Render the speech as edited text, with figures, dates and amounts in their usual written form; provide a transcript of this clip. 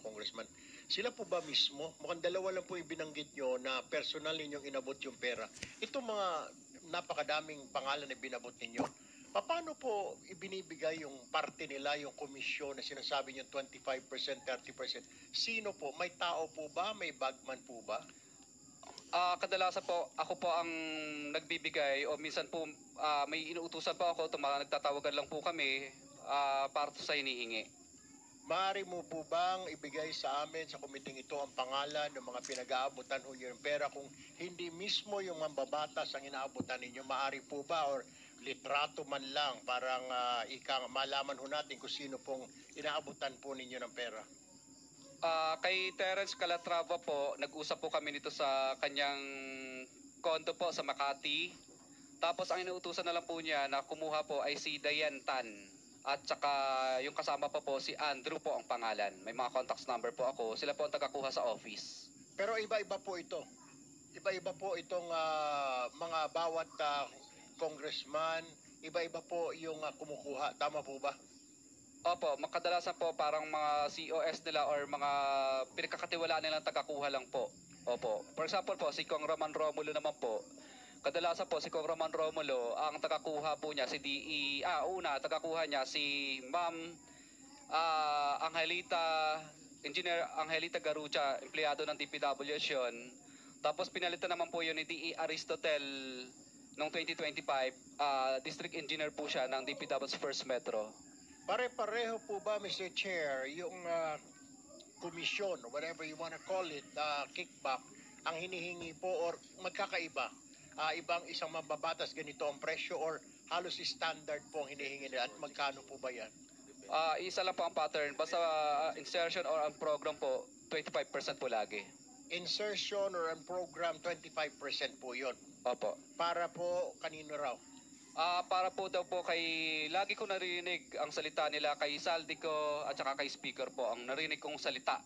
Congressman. Sila po ba mismo? Mukhang dalawa lang po yung binanggit nyo na personal ninyong inabot yung pera. Itong mga napakadaming pangalan na binabot ninyo, paano po ibinibigay yung parte nila, yung komisyon na sinasabi nyo 25%, 30%? Sino po? May tao po ba? May bagman po ba? Kadalasan po, ako po ang nagbibigay o minsan po may inuutusan po ako, nagtatawagan lang po kami para sa hinihingi. Maaari mo po bang ibigay sa amin sa komiting ito ang pangalan ng mga pinag-aabutan ho nyo ng pera kung hindi mismo yung mambabatas ang inaabutan ninyo? Maaari po ba or litrato man lang parang malaman ho natin kung sino pong inaabutan po ninyo ng pera? Kay Terence Calatrava po, nag-usap po kami nito sa kanyang kondo po sa Makati. Tapos ang inuutusan na lang po niya na kumuha po ay si Diane Tan. At saka yung kasama pa po si Andrew po ang pangalan. May mga contacts number po ako. Sila po ang tagakuha sa office. Pero iba-iba po ito. Iba-iba po itong mga bawat congressman. Iba-iba po yung kumukuha. Tama po ba? Opo, makadalasan po parang mga COS nila or mga pinagkakatiwalaan nilang tagakuha lang po. Opo. For example po, si Kong Roman Romulo naman po. Kadalasan po si Kong Roman Romulo, ang tagakuha po niya si tagakuha niya si Ma'am Engineer Angelita Garucha, empleyado ng DPWH yun. Tapos pinalitan naman po yun ni DE Aristotel noong 2025, District Engineer po siya ng DPWH First Metro. Pare-pareho po ba, Mr. Chair, yung komisyon, whatever you wanna call it, kickback, ang hinihingi po or magkakaiba? Ibang isang mambabatas ganito ang presyo or halos standard po ang hinihingi nila at magkano po ba yan? Isa lang po ang pattern. Basta insertion or ang program po, 25% po lagi. Insertion or ang program, 25% po yon. Opo. Para po kanino raw? Para po daw po kay, lagi ko narinig ang salita nila kay Saldico at saka kay Speaker po, ang narinig kong salita.